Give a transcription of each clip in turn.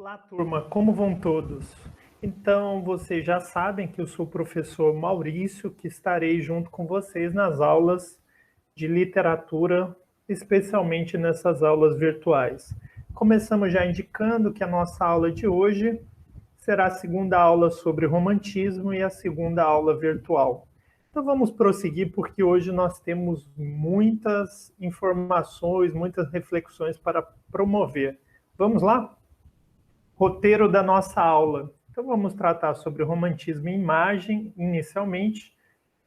Olá, turma, como vão todos? Então, vocês já sabem que eu sou o professor Maurício, que estarei junto com vocês nas aulas de literatura, especialmente nessas aulas virtuais. Começamos já indicando que a nossa aula de hoje será a segunda aula sobre romantismo e a segunda aula virtual. Então vamos prosseguir, porque hoje nós temos muitas informações, muitas reflexões para promover. Vamos lá? Roteiro da nossa aula. Então vamos tratar sobre romantismo em imagem, inicialmente.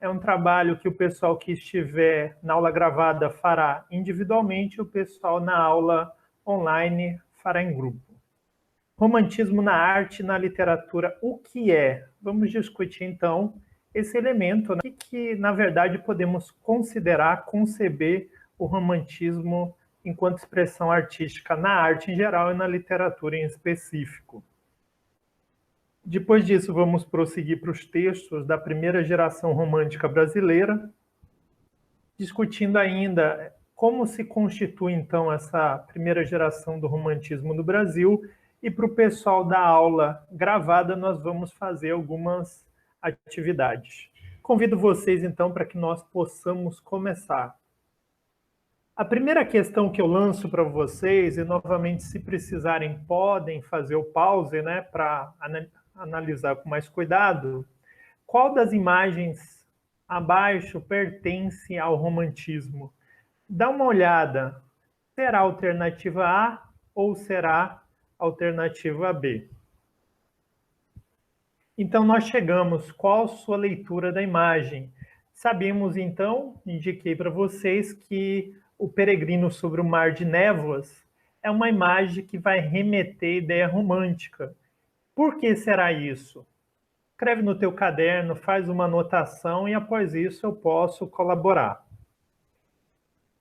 É um trabalho que o pessoal que estiver na aula gravada fará individualmente, o pessoal na aula online fará em grupo. Romantismo na arte e na literatura, o que é? Vamos discutir, então, esse elemento, né? O que, na verdade, podemos considerar, conceber o romantismo enquanto expressão artística na arte em geral e na literatura em específico. Depois disso, vamos prosseguir para os textos da primeira geração romântica brasileira, discutindo ainda como se constitui, então, essa primeira geração do romantismo no Brasil. E para o pessoal da aula gravada, nós vamos fazer algumas atividades. Convido vocês, então, para que nós possamos começar. A primeira questão que eu lanço para vocês, e novamente, se precisarem, podem fazer o pause, né, para analisar com mais cuidado, qual das imagens abaixo pertence ao romantismo? Dá uma olhada. Será a alternativa A ou será a alternativa B? Então, nós chegamos. Qual a sua leitura da imagem? Sabemos, então, indiquei para vocês que o Peregrino sobre o Mar de Névoas é uma imagem que vai remeter à ideia romântica. Por que será isso? Escreve no teu caderno, faz uma anotação e após isso eu posso colaborar.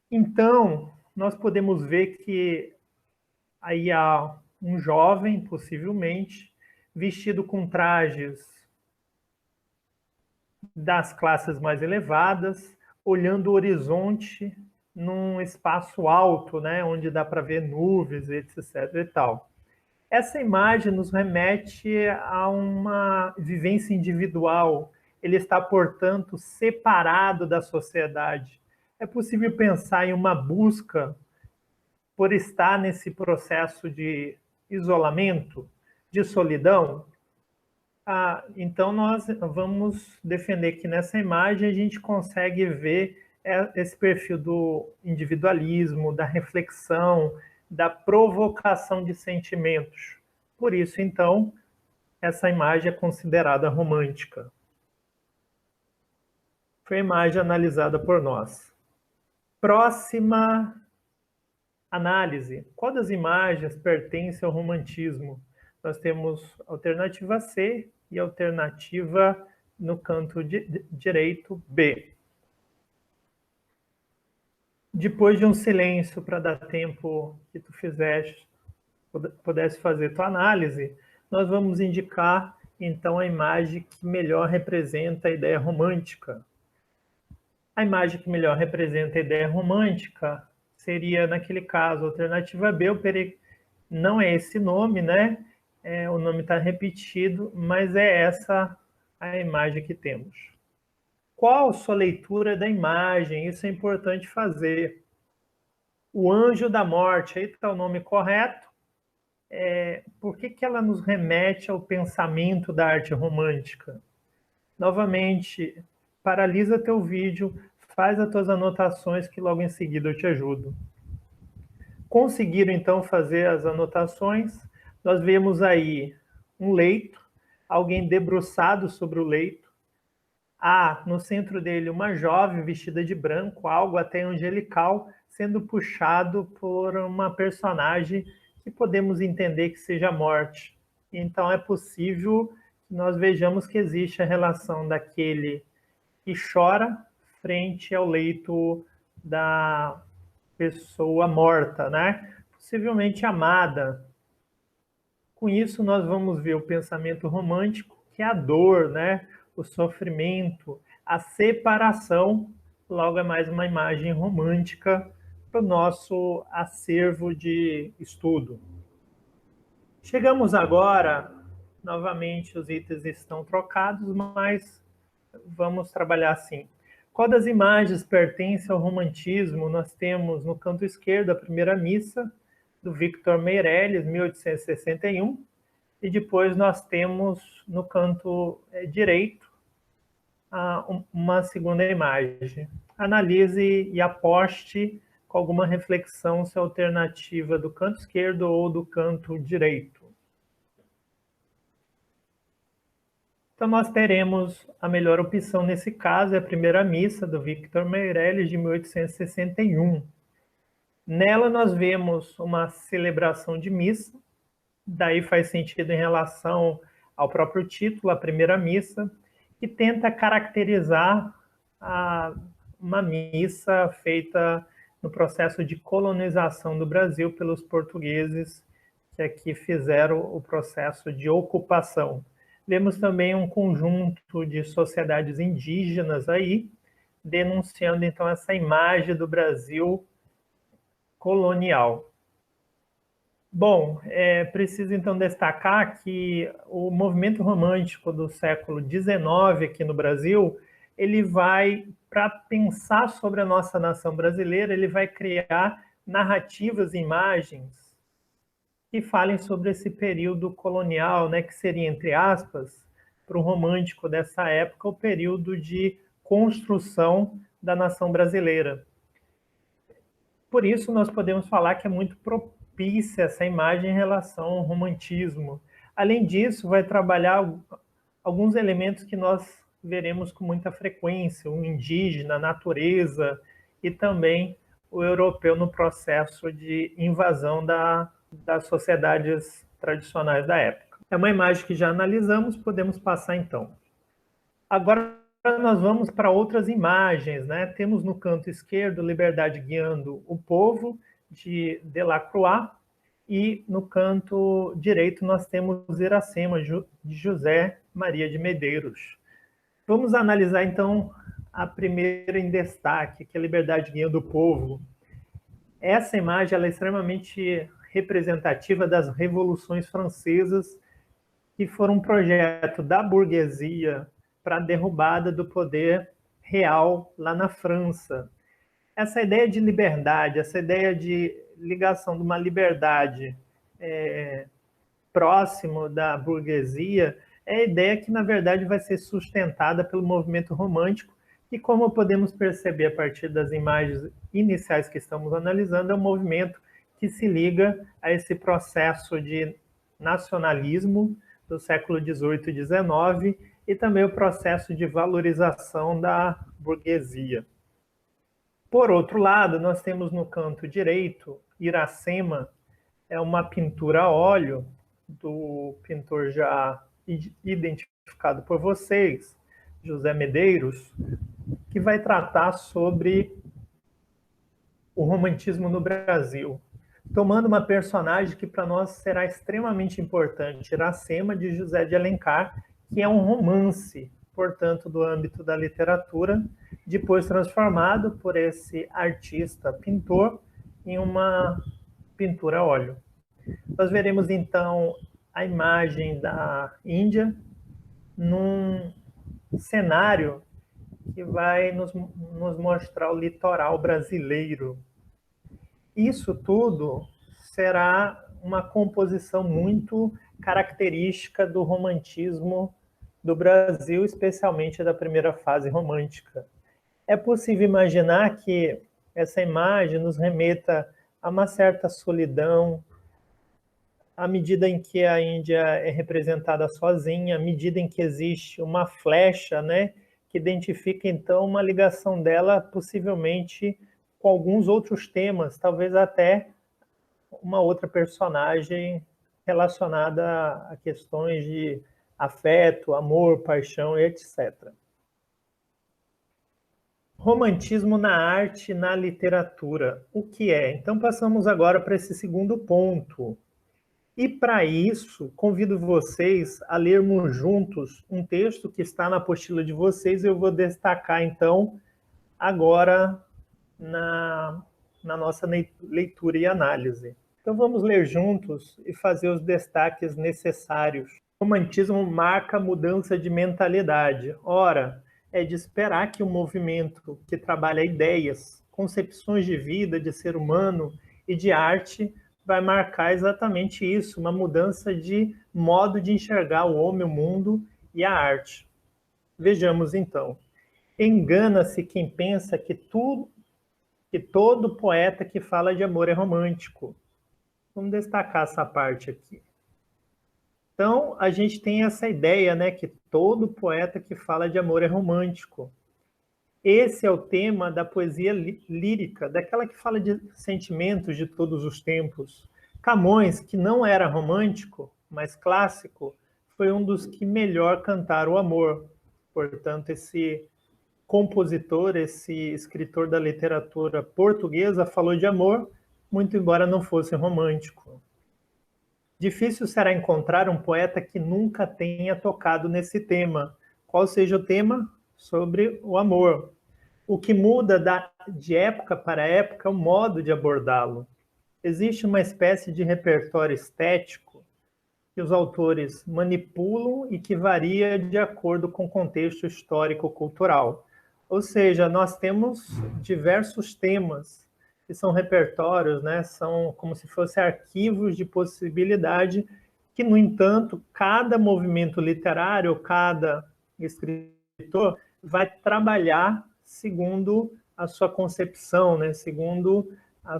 Então, nós podemos ver que aí há um jovem, possivelmente, vestido com trajes das classes mais elevadas, olhando o horizonte num espaço alto, né, onde dá para ver nuvens, etc. e tal. Essa imagem nos remete a uma vivência individual. Ele está, portanto, separado da sociedade. É possível pensar em uma busca por estar nesse processo de isolamento, de solidão? Então, nós vamos defender que nessa imagem a gente consegue ver esse perfil do individualismo, da reflexão, da provocação de sentimentos. Por isso, então, essa imagem é considerada romântica. Foi a imagem analisada por nós. Próxima análise. Qual das imagens pertence ao romantismo? Nós temos a alternativa C e a alternativa no canto direito B. Depois de um silêncio para dar tempo que tu pudesse fazer tua análise, nós vamos indicar então a imagem que melhor representa a ideia romântica. A imagem que melhor representa a ideia romântica seria, naquele caso, a alternativa B, não é esse nome, né? O nome está repetido, mas é essa a imagem que temos. Qual a sua leitura da imagem? Isso é importante fazer. O Anjo da Morte, aí está o nome correto. Por que ela nos remete ao pensamento da arte romântica? Novamente, paralisa teu vídeo, faz as tuas anotações que logo em seguida eu te ajudo. Conseguiram, então, fazer as anotações? Nós vemos aí um leito, alguém debruçado sobre o leito. No centro dele, uma jovem vestida de branco, algo até angelical, sendo puxado por uma personagem que podemos entender que seja a morte. Então, é possível que nós vejamos que existe a relação daquele que chora frente ao leito da pessoa morta, né? Possivelmente amada. Com isso, nós vamos ver o pensamento romântico, que é a dor, né? O sofrimento, a separação. Logo é mais uma imagem romântica para o nosso acervo de estudo. Chegamos agora, novamente os itens estão trocados, mas vamos trabalhar assim. Qual das imagens pertence ao romantismo? Nós temos no canto esquerdo a primeira missa, do Victor Meirelles, 1861, e depois nós temos no canto direito uma segunda imagem. Analise e aposte com alguma reflexão se a alternativa do canto esquerdo ou do canto direito. Então, nós teremos a melhor opção nesse caso, é a primeira missa do Victor Meirelles, de 1861. Nela, nós vemos uma celebração de missa, daí faz sentido em relação ao próprio título, a primeira missa, que tenta caracterizar uma missa feita no processo de colonização do Brasil pelos portugueses, que aqui fizeram o processo de ocupação. Vemos também um conjunto de sociedades indígenas aí, denunciando então essa imagem do Brasil colonial. Bom, é preciso então destacar que o movimento romântico do século XIX aqui no Brasil, ele vai, para pensar sobre a nossa nação brasileira, ele vai criar narrativas e imagens que falem sobre esse período colonial, né, que seria, entre aspas, para o romântico dessa época, o período de construção da nação brasileira. Por isso, nós podemos falar que é muito propícia essa imagem em relação ao romantismo. Além disso, vai trabalhar alguns elementos que nós veremos com muita frequência, o indígena, a natureza e também o europeu no processo de invasão das sociedades tradicionais da época. É uma imagem que já analisamos, podemos passar então. Agora nós vamos para outras imagens, né? Temos no canto esquerdo Liberdade guiando o povo, de Delacroix, e no canto direito nós temos Iracema, de José Maria de Medeiros. Vamos analisar então a primeira em destaque, que é a Liberdade guiando o povo. Essa imagem ela é extremamente representativa das revoluções francesas, que foram um projeto da burguesia para a derrubada do poder real lá na França. Essa ideia de liberdade, essa ideia de ligação de uma liberdade próximo da burguesia, é a ideia que, na verdade, vai ser sustentada pelo movimento romântico, e como podemos perceber a partir das imagens iniciais que estamos analisando, é um movimento que se liga a esse processo de nacionalismo do século XVIII e XIX, e também o processo de valorização da burguesia. Por outro lado, nós temos no canto direito, Iracema, é uma pintura a óleo do pintor já identificado por vocês, José Medeiros, que vai tratar sobre o romantismo no Brasil, tomando uma personagem que para nós será extremamente importante, Iracema, de José de Alencar, que é um romance, portanto, do âmbito da literatura, depois transformado por esse artista pintor em uma pintura a óleo. Nós veremos, então, a imagem da Índia num cenário que vai nos mostrar o litoral brasileiro. Isso tudo será uma composição muito característica do romantismo do Brasil, especialmente da primeira fase romântica. É possível imaginar que essa imagem nos remeta a uma certa solidão, à medida em que a Índia é representada sozinha, à medida em que existe uma flecha, né, que identifica, então, uma ligação dela, possivelmente, com alguns outros temas, talvez até uma outra personagem relacionada a questões de afeto, amor, paixão, etc. Romantismo na arte e na literatura. O que é? Então, passamos agora para esse segundo ponto. E, para isso, convido vocês a lermos juntos um texto que está na apostila de vocês. Eu vou destacar, então, agora na nossa leitura e análise. Então vamos ler juntos e fazer os destaques necessários. O romantismo marca a mudança de mentalidade. Ora, é de esperar que um movimento que trabalha ideias, concepções de vida, de ser humano e de arte vai marcar exatamente isso, uma mudança de modo de enxergar o homem, o mundo e a arte. Vejamos então. Engana-se quem pensa que todo poeta que fala de amor é romântico. Vamos destacar essa parte aqui. Então, a gente tem essa ideia, né, que todo poeta que fala de amor é romântico. Esse é o tema da poesia lírica, daquela que fala de sentimentos de todos os tempos. Camões, que não era romântico, mas clássico, foi um dos que melhor cantaram o amor. Portanto, esse compositor, esse escritor da literatura portuguesa falou de amor, muito embora não fosse romântico. Difícil será encontrar um poeta que nunca tenha tocado nesse tema. Qual seja o tema? Sobre o amor. O que muda de época para época é o modo de abordá-lo. Existe uma espécie de repertório estético que os autores manipulam e que varia de acordo com o contexto histórico-cultural. Ou seja, nós temos diversos temas que são repertórios, né? São como se fossem arquivos de possibilidade que, no entanto, cada movimento literário, cada escritor vai trabalhar segundo a sua concepção, né? Segundo a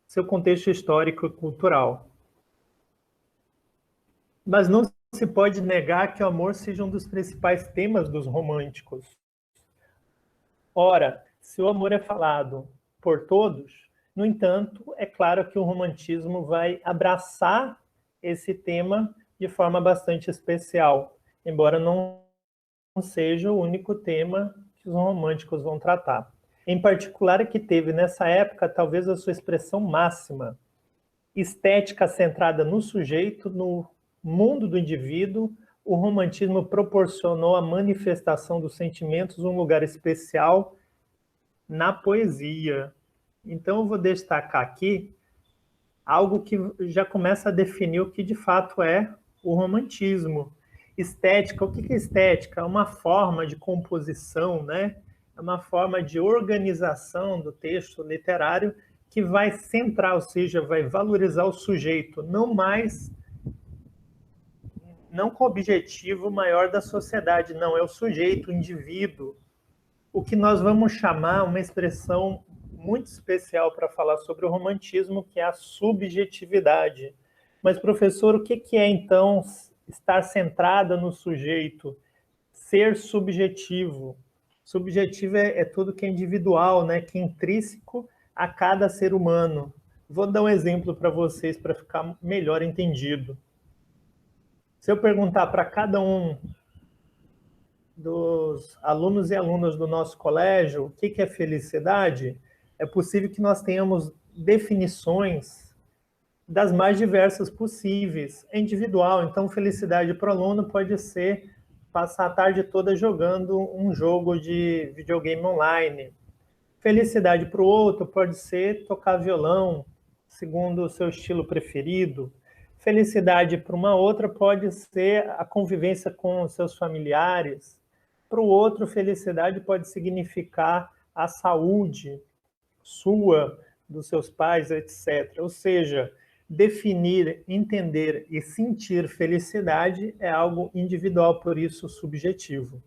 seu contexto histórico e cultural. Mas não se pode negar que o amor seja um dos principais temas dos românticos. Ora, se o amor é falado por todos, no entanto, é claro que o romantismo vai abraçar esse tema de forma bastante especial, embora não seja o único tema que os românticos vão tratar. Em particular, que teve nessa época talvez a sua expressão máxima, estética centrada no sujeito, no mundo do indivíduo. O romantismo proporcionou a manifestação dos sentimentos um lugar especial na poesia. Então eu vou destacar aqui algo que já começa a definir o que de fato é o romantismo. Estética, o que é estética? É uma forma de composição, né? É uma forma de organização do texto literário que vai centrar, ou seja, vai valorizar o sujeito, não com o objetivo maior da sociedade, não, é o sujeito, o indivíduo. O que nós vamos chamar, uma expressão muito especial para falar sobre o romantismo, que é a subjetividade. Mas, professor, o que é, então, estar centrada no sujeito? Ser subjetivo. Subjetivo é tudo que é individual, né? Que é intrínseco a cada ser humano. Vou dar um exemplo para vocês para ficar melhor entendido. Se eu perguntar para cada um dos alunos e alunas do nosso colégio o que é felicidade, é possível que nós tenhamos definições das mais diversas possíveis. É individual, então felicidade para o aluno pode ser passar a tarde toda jogando um jogo de videogame online. Felicidade para o outro pode ser tocar violão, segundo o seu estilo preferido. Felicidade para uma outra pode ser a convivência com os seus familiares. Para o outro, felicidade pode significar a saúde sua, dos seus pais, etc. Ou seja, definir, entender e sentir felicidade é algo individual, por isso subjetivo.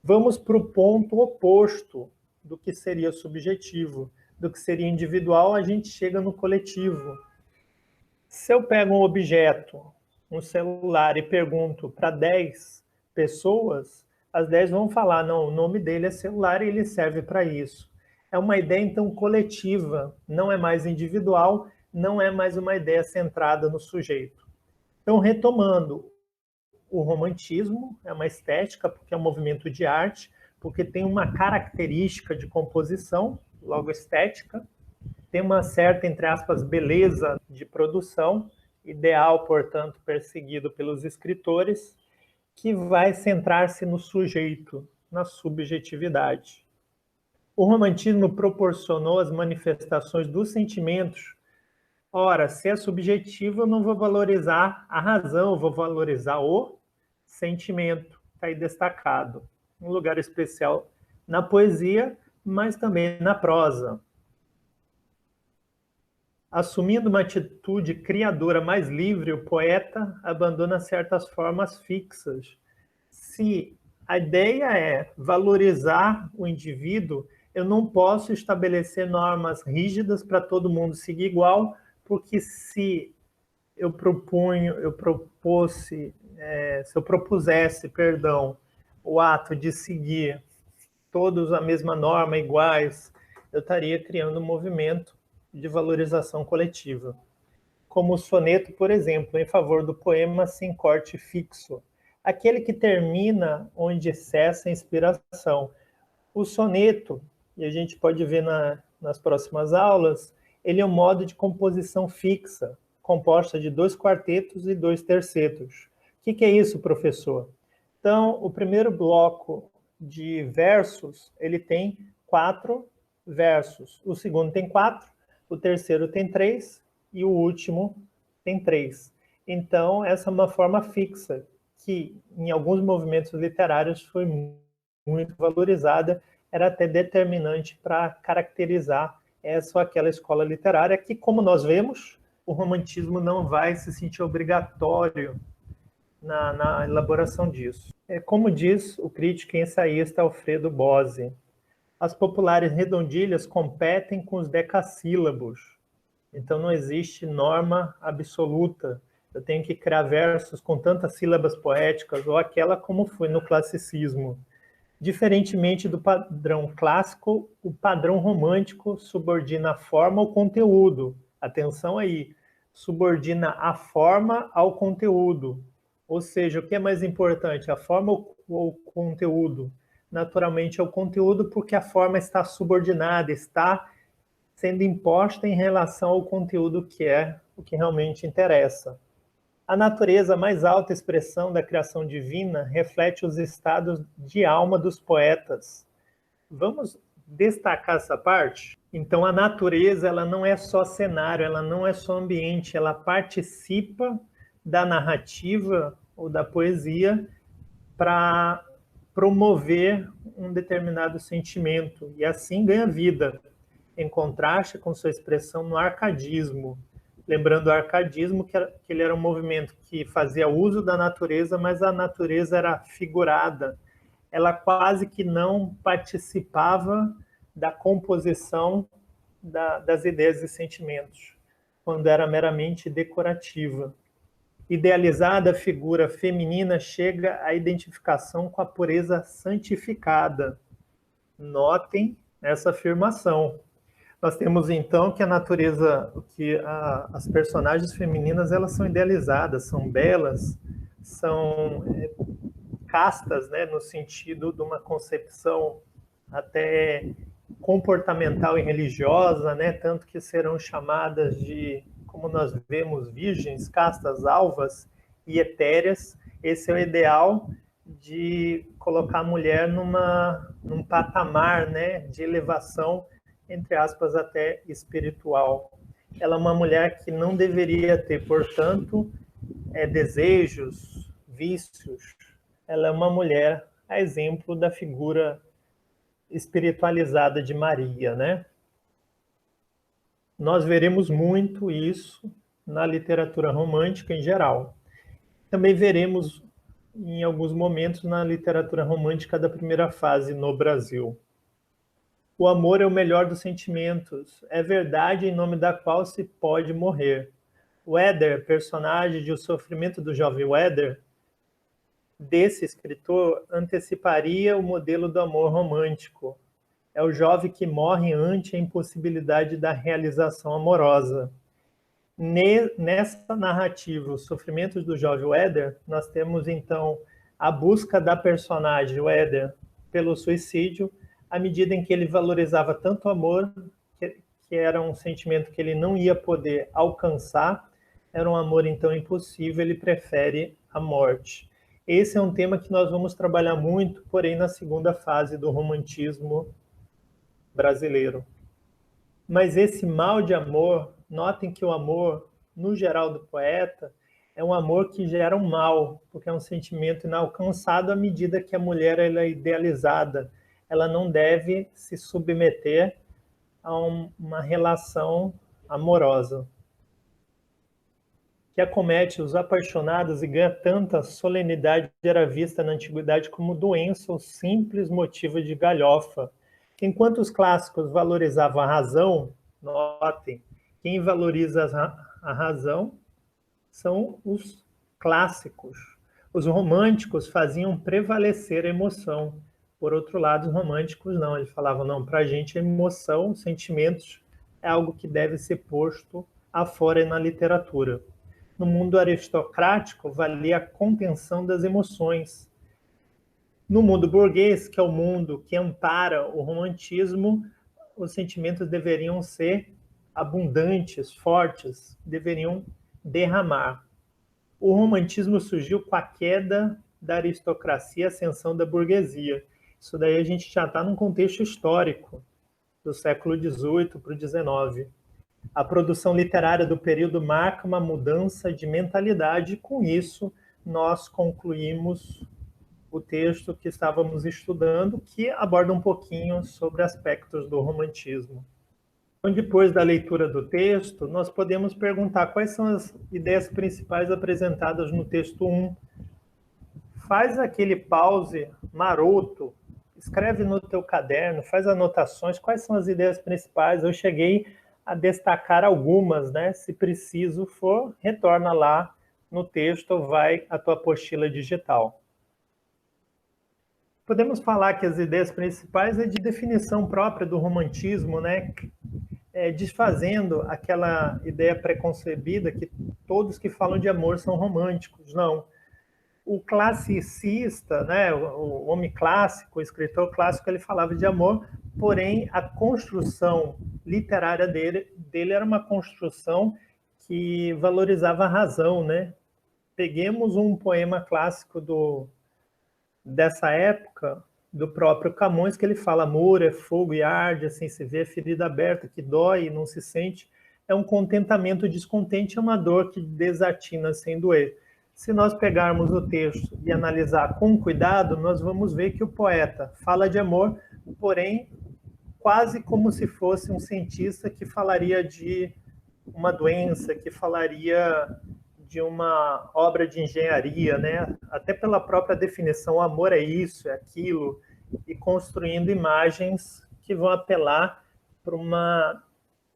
Vamos para o ponto oposto do que seria subjetivo, do que seria individual, a gente chega no coletivo. Se eu pego um objeto, um celular, e pergunto para 10 pessoas, as 10 vão falar, não, o nome dele é celular e ele serve para isso. É uma ideia, então, coletiva, não é mais individual, não é mais uma ideia centrada no sujeito. Então, retomando, o romantismo é uma estética, porque é um movimento de arte, porque tem uma característica de composição, logo estética, tem uma certa, entre aspas, beleza de produção, ideal, portanto, perseguido pelos escritores, que vai centrar-se no sujeito, na subjetividade. O romantismo proporcionou as manifestações dos sentimentos. Ora, se é subjetivo, eu não vou valorizar a razão, eu vou valorizar o sentimento. Está aí destacado. Um lugar especial na poesia, mas também na prosa. Assumindo uma atitude criadora mais livre, o poeta abandona certas formas fixas. Se a ideia é valorizar o indivíduo, eu não posso estabelecer normas rígidas para todo mundo seguir igual, porque se eu se eu propusesse, perdão, o ato de seguir todos a mesma norma, iguais, eu estaria criando um movimento de valorização coletiva. Como o soneto, por exemplo, em favor do poema sem corte fixo, aquele que termina onde cessa a inspiração. O soneto, e a gente pode ver nas próximas aulas, ele é um modo de composição fixa, composta de 2 quartetos e 2 tercetos. O que é isso, professor? Então, o primeiro bloco de versos, ele tem 4 versos. O segundo tem 4, o terceiro tem 3 e o último tem 3. Então, essa é uma forma fixa, que em alguns movimentos literários foi muito valorizada, era até determinante para caracterizar essa ou aquela escola literária, que, como nós vemos, o romantismo não vai se sentir obrigatório na elaboração disso. Como diz o crítico e ensaísta Alfredo Bose, as populares redondilhas competem com os decassílabos, então não existe norma absoluta. Eu tenho que criar versos com tantas sílabas poéticas, ou aquela como foi no classicismo. Diferentemente do padrão clássico, o padrão romântico subordina a forma ao conteúdo. Atenção aí, subordina a forma ao conteúdo. Ou seja, o que é mais importante, a forma ou o conteúdo? Naturalmente é o conteúdo, porque a forma está subordinada, está sendo imposta em relação ao conteúdo, que é o que realmente interessa. A natureza, a mais alta expressão da criação divina, reflete os estados de alma dos poetas. Vamos destacar essa parte? Então, a natureza, ela não é só cenário, ela não é só ambiente, ela participa da narrativa ou da poesia para promover um determinado sentimento e assim ganha vida, em contraste com sua expressão no arcadismo. Lembrando o arcadismo, que ele era um movimento que fazia uso da natureza, mas a natureza era figurada. Ela quase que não participava da composição das ideias e sentimentos, quando era meramente decorativa. Idealizada, a figura feminina chega à identificação com a pureza santificada. Notem essa afirmação. Nós temos então que a natureza, as personagens femininas, elas são idealizadas, são belas, são castas, né, no sentido de uma concepção até comportamental e religiosa, né, tanto que serão chamadas de, como nós vemos, virgens, castas, alvas e etéreas. Esse é o ideal de colocar a mulher num patamar, né, de elevação, entre aspas, até espiritual. Ela é uma mulher que não deveria ter, portanto, desejos, vícios. Ela é uma mulher, a exemplo da figura espiritualizada de Maria, né? Nós veremos muito isso na literatura romântica em geral. Também veremos em alguns momentos na literatura romântica da primeira fase no Brasil. O amor é o melhor dos sentimentos, é verdade em nome da qual se pode morrer. O Éder, personagem de O Sofrimento do Jovem Éder, desse escritor, anteciparia o modelo do amor romântico. É o jovem que morre ante a impossibilidade da realização amorosa. Nessa narrativa, Os Sofrimentos do Jovem Éder, nós temos então a busca da personagem, o Éder, pelo suicídio, à medida em que ele valorizava tanto o amor, que era um sentimento que ele não ia poder alcançar, era um amor então impossível, ele prefere a morte. Esse é um tema que nós vamos trabalhar muito, porém na segunda fase do romantismo brasileiro. Mas esse mal de amor, notem que o amor, no geral do poeta, é um amor que gera um mal, porque é um sentimento inalcançado à medida que a mulher ela é idealizada. Ela não deve se submeter a uma relação amorosa, que acomete os apaixonados e ganha tanta solenidade, era vista na antiguidade como doença ou simples motivo de galhofa. Enquanto os clássicos valorizavam a razão, notem, quem valoriza a razão são os clássicos. Os românticos faziam prevalecer a emoção. Por outro lado, os românticos não, eles falavam, não, para a gente a emoção, sentimentos, é algo que deve ser posto afora na literatura. No mundo aristocrático, valia a contenção das emoções. No mundo burguês, que é o mundo que ampara o romantismo, os sentimentos deveriam ser abundantes, fortes, deveriam derramar. O romantismo surgiu com a queda da aristocracia e a ascensão da burguesia. Isso daí a gente já está num contexto histórico, do século XVIII para o XIX. A produção literária do período marca uma mudança de mentalidade, e com isso nós concluímos o texto que estávamos estudando, que aborda um pouquinho sobre aspectos do romantismo. Então, depois da leitura do texto, nós podemos perguntar quais são as ideias principais apresentadas no texto 1. Faz aquele pause maroto, escreve no teu caderno, faz anotações, quais são as ideias principais. Eu cheguei a destacar algumas, né? Se preciso for, retorna lá no texto ou vai à tua apostila digital. Podemos falar que as ideias principais é de definição própria do romantismo, né? Desfazendo aquela ideia preconcebida que todos que falam de amor são românticos. Não. O classicista, né, o homem clássico, o escritor clássico, ele falava de amor, porém a construção literária dele era uma construção que valorizava a razão, né? Peguemos um poema clássico dessa época, do próprio Camões, que ele fala: amor é fogo e arde, assim se vê, ferida aberta, que dói e não se sente, é um contentamento descontente, é uma dor que desatina sem doer. Se nós pegarmos o texto e analisar com cuidado, nós vamos ver que o poeta fala de amor, porém, quase como se fosse um cientista que falaria de uma doença, que falaria de uma obra de engenharia, né? Até pela própria definição, o amor é isso, é aquilo, e construindo imagens que vão apelar para uma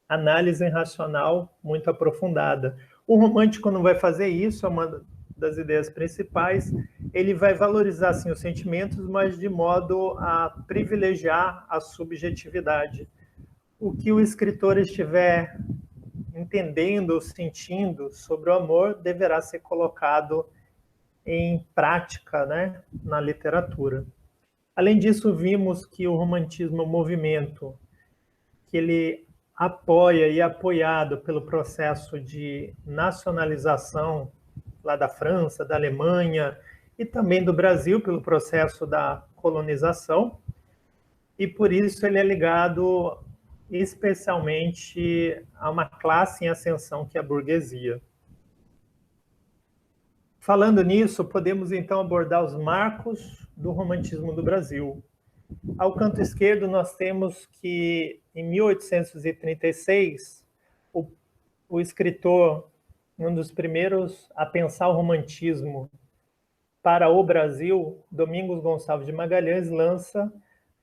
análise racional muito aprofundada. O romântico não vai fazer isso, é uma das ideias principais. Ele vai valorizar, sim, os sentimentos, mas de modo a privilegiar a subjetividade. O que o escritor estiver entendendo ou sentindo sobre o amor deverá ser colocado em prática, né, na literatura. Além disso, vimos que o romantismo é um movimento que ele apoia e é apoiado pelo processo de nacionalização lá da França, da Alemanha e também do Brasil, pelo processo da colonização, e por isso ele é ligado especialmente a uma classe em ascensão, que é a burguesia. Falando nisso, podemos então abordar os marcos do romantismo do Brasil. Ao canto esquerdo, nós temos que, em 1836, o escritor, um dos primeiros a pensar o romantismo para o Brasil, Domingos Gonçalves de Magalhães, lança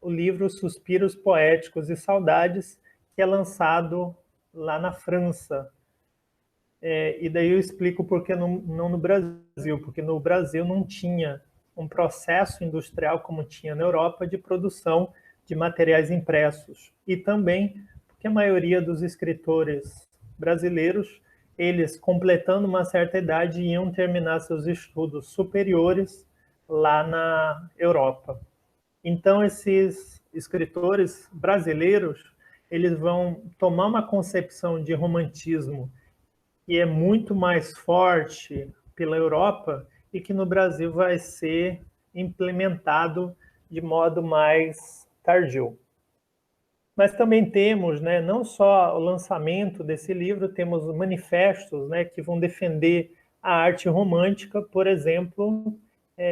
o livro Suspiros Poéticos e Saudades, que é lançado lá na França. E daí eu explico por que não no Brasil, porque no Brasil não tinha um processo industrial como tinha na Europa de produção de materiais impressos. E também porque a maioria dos escritores brasileiros, eles, completando uma certa idade, iam terminar seus estudos superiores lá na Europa. Então, esses escritores brasileiros, eles vão tomar uma concepção de romantismo que é muito mais forte pela Europa e que no Brasil vai ser implementado de modo mais tardio. Mas também temos, né, não só o lançamento desse livro, temos manifestos, né, que vão defender a arte romântica, por exemplo,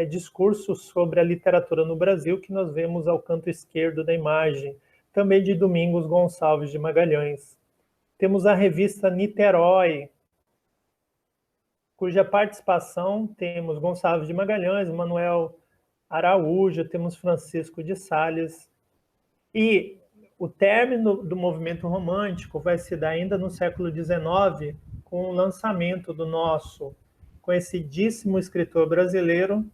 discursos sobre a literatura no Brasil, que nós vemos ao canto esquerdo da imagem, também de Domingos Gonçalves de Magalhães. Temos a revista Niterói, cuja participação temos Gonçalves de Magalhães, Manuel Araújo, temos Francisco de Sales. E o término do movimento romântico vai se dar ainda no século XIX, com o lançamento do nosso conhecidíssimo escritor brasileiro,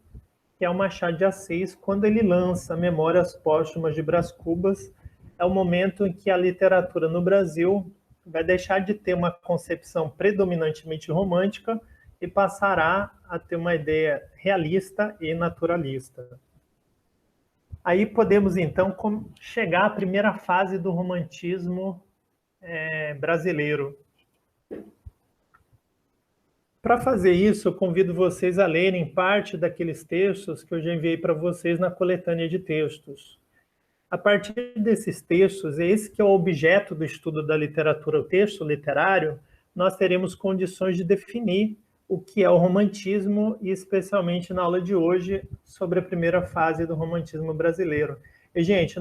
que é o Machado de Assis, quando ele lança Memórias Póstumas de Brás Cubas. É o momento em que a literatura no Brasil vai deixar de ter uma concepção predominantemente romântica e passará a ter uma ideia realista e naturalista. Aí podemos, então, chegar à primeira fase do romantismo brasileiro. Para fazer isso, eu convido vocês a lerem parte daqueles textos que eu já enviei para vocês na coletânea de textos. A partir desses textos, esse que é o objeto do estudo da literatura, o texto literário, nós teremos condições de definir o que é o romantismo, e especialmente na aula de hoje, sobre a primeira fase do romantismo brasileiro. E, gente,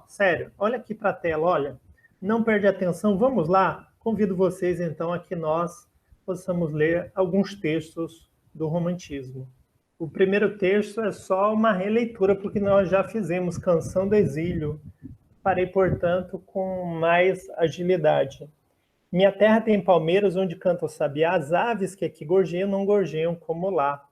sério, olha aqui para a tela, olha, não perde atenção, vamos lá? Convido vocês, então, a que nós possamos ler alguns textos do romantismo. O primeiro texto é só uma releitura, porque nós já fizemos Canção do Exílio. Farei, portanto, com mais agilidade. Minha terra tem palmeiras onde canta o sabiá, as aves que aqui gorjeiam não gorjeiam como lá.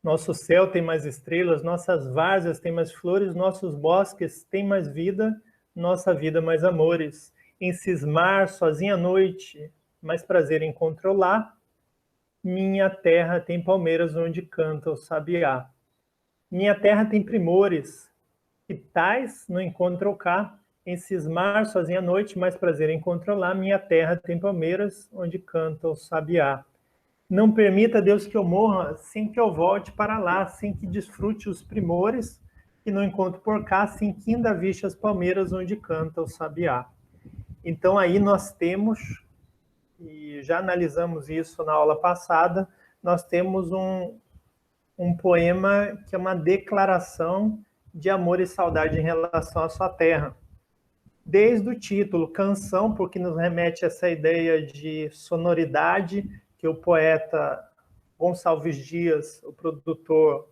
Nosso céu tem mais estrelas, nossas várzeas têm mais flores, nossos bosques têm mais vida, nossa vida mais amores. Em cismar sozinha à noite, mais prazer em controlar, minha terra tem palmeiras onde canta o sabiá. Minha terra tem primores, que tais não encontro cá, em cismar sozinha à noite, mais prazer em controlar, minha terra tem palmeiras onde canta o sabiá. Não permita, Deus, que eu morra sem que eu volte para lá, sem que desfrute os primores que não encontro por cá, sem que ainda viste as palmeiras onde canta o sabiá. Então aí nós temos, e já analisamos isso na aula passada, nós temos um poema que é uma declaração de amor e saudade em relação à sua terra. Desde o título, canção, porque nos remete a essa ideia de sonoridade, que o poeta Gonçalves Dias, o produtor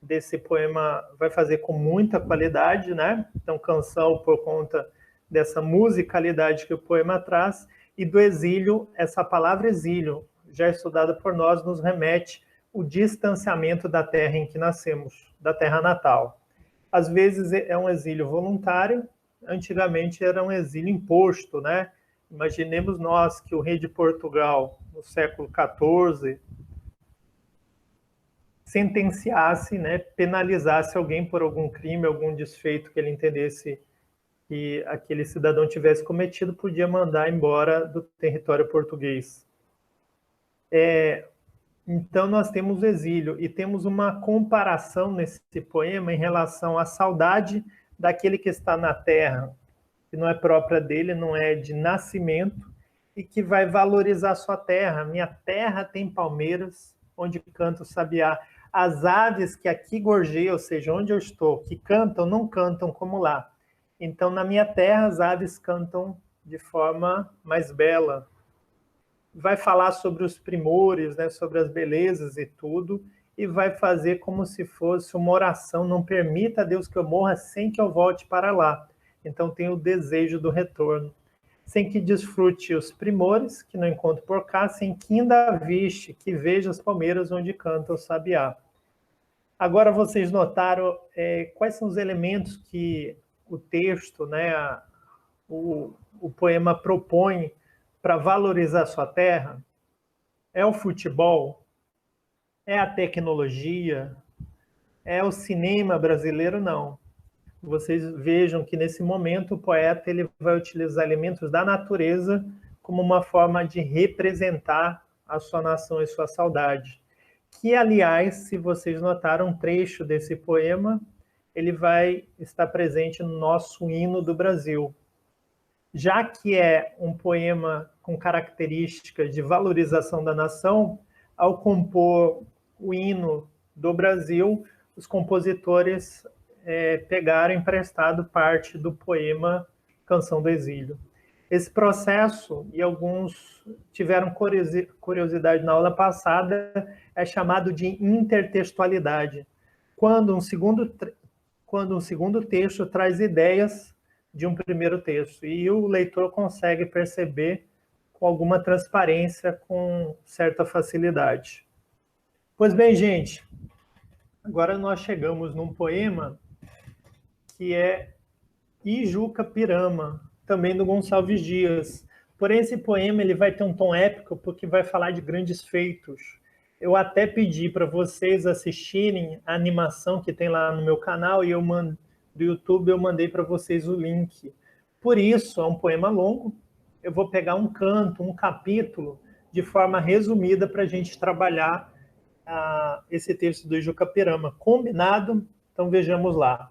desse poema, vai fazer com muita qualidade, né? Então, canção por conta dessa musicalidade que o poema traz, e do exílio, essa palavra exílio, já estudada por nós, nos remete o distanciamento da terra em que nascemos, da terra natal. Às vezes é um exílio voluntário, antigamente era um exílio imposto, né? Imaginemos nós que o rei de Portugal, no século XIV, sentenciasse, né, penalizasse alguém por algum crime, algum desfeito que ele entendesse que aquele cidadão tivesse cometido, podia mandar embora do território português. Então, nós temos o exílio e temos uma comparação nesse poema em relação à saudade daquele que está na terra, que não é própria dele, não é de nascimento, e que vai valorizar sua terra. Minha terra tem palmeiras, onde canta o sabiá. As aves que aqui gorjeiam, ou seja, onde eu estou, que cantam, não cantam como lá. Então, na minha terra, as aves cantam de forma mais bela. Vai falar sobre os primores, né, sobre as belezas e tudo, e vai fazer como se fosse uma oração: não permita a Deus que eu morra sem que eu volte para lá. Então tem o desejo do retorno. Sem que desfrute os primores, que não encontro por cá, sem que ainda viste, que veja as palmeiras onde canta o sabiá. Agora vocês notaram quais são os elementos que o texto, né, o poema propõe para valorizar sua terra? É o futebol? É a tecnologia? É o cinema brasileiro? Não. Vocês vejam que nesse momento o poeta ele vai utilizar elementos da natureza como uma forma de representar a sua nação e sua saudade. Que, aliás, se vocês notaram, um trecho desse poema ele vai estar presente no nosso hino do Brasil. Já que é um poema com características de valorização da nação, ao compor o hino do Brasil, os compositores pegaram emprestado parte do poema Canção do Exílio. Esse processo, e alguns tiveram curiosidade na aula passada, é chamado de intertextualidade, quando um segundo texto traz ideias de um primeiro texto, e o leitor consegue perceber com alguma transparência, com certa facilidade. Pois bem, gente, agora nós chegamos num poema que é Ijuca-Pirama, também do Gonçalves Dias. Porém, esse poema ele vai ter um tom épico porque vai falar de grandes feitos. Eu até pedi para vocês assistirem a animação que tem lá no meu canal e do YouTube eu mandei para vocês o link. Por isso, é um poema longo. Eu vou pegar um canto, um capítulo, de forma resumida para a gente trabalhar esse texto do Ijuca-Pirama. Combinado? Então vejamos lá.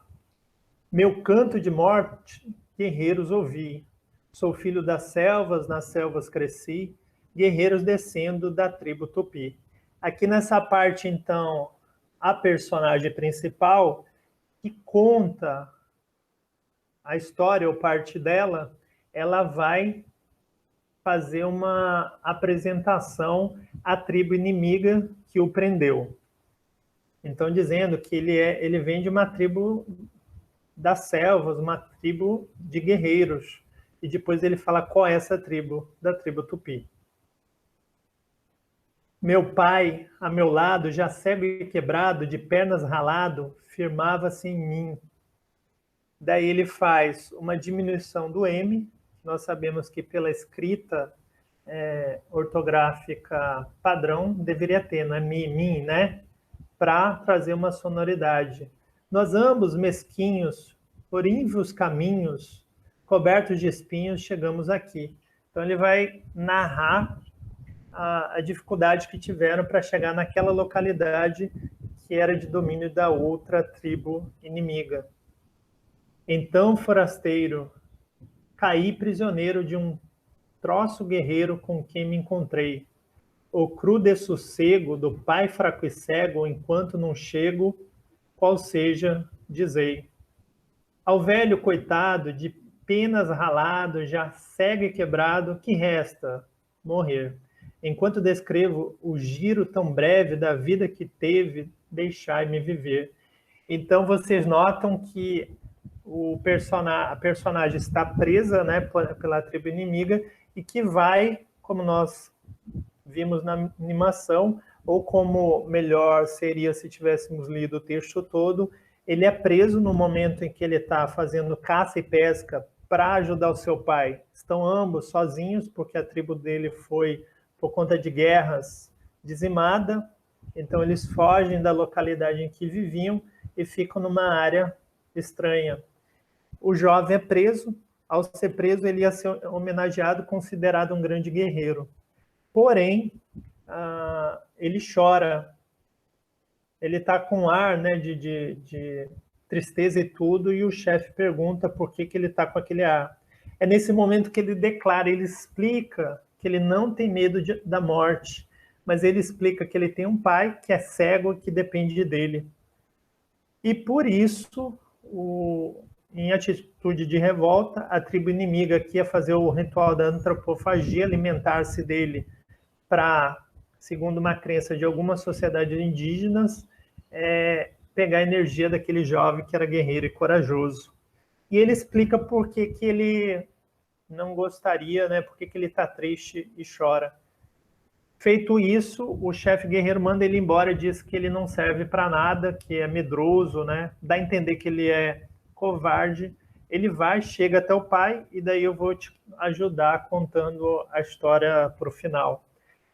Meu canto de morte, guerreiros ouvi. Sou filho das selvas, nas selvas cresci, guerreiros descendo da tribo Tupi. Aqui nessa parte, então, a personagem principal, que conta a história ou parte dela, ela vai fazer uma apresentação à tribo inimiga que o prendeu. Então, dizendo que ele vem de uma tribo das selvas, uma tribo de guerreiros. E depois ele fala qual é essa tribo, da tribo Tupi. Meu pai, a meu lado, já cego e quebrado, de pernas ralado, firmava-se em mim. Daí ele faz uma diminuição do M. Nós sabemos que pela escrita ortográfica padrão deveria ter, não é mi, min, né? Para trazer uma sonoridade. Nós ambos, mesquinhos, por ínvios caminhos, cobertos de espinhos, chegamos aqui. Então ele vai narrar a dificuldade que tiveram para chegar naquela localidade que era de domínio da outra tribo inimiga. Então, forasteiro, caí prisioneiro de um troço guerreiro com quem me encontrei. O cru dessossego do pai fraco e cego, enquanto não chego, qual seja, dizei. Ao velho coitado, de penas ralado, já cego e quebrado, que resta? Morrer. Enquanto descrevo o giro tão breve da vida que teve, deixai-me viver. Então, vocês notam que a personagem está presa, né, pela tribo inimiga e que vai, como nós vimos na animação, ou como melhor seria se tivéssemos lido o texto todo, ele é preso no momento em que ele está fazendo caça e pesca para ajudar o seu pai. Estão ambos sozinhos, porque a tribo dele foi, por conta de guerras, dizimada. Então eles fogem da localidade em que viviam e ficam numa área estranha. O jovem é preso. Ao ser preso, ele ia ser homenageado, considerado um grande guerreiro. Porém, ele chora. Ele está com um ar, né, de tristeza e tudo, e o chefe pergunta por que ele está com aquele ar. É nesse momento que ele declara, ele explica que ele não tem medo da morte, mas ele explica que ele tem um pai que é cego e que depende dele. E por isso, em atitude de revolta, a tribo inimiga que ia fazer o ritual da antropofagia, alimentar-se dele para, segundo uma crença de algumas sociedades indígenas, pegar a energia daquele jovem que era guerreiro e corajoso. E ele explica por que ele não gostaria, né? Por que ele está triste e chora. Feito isso, o chefe guerreiro manda ele embora e diz que ele não serve para nada, que é medroso, né? Dá a entender que ele é covarde. Ele vai, chega até o pai, e daí eu vou te ajudar contando a história para o final.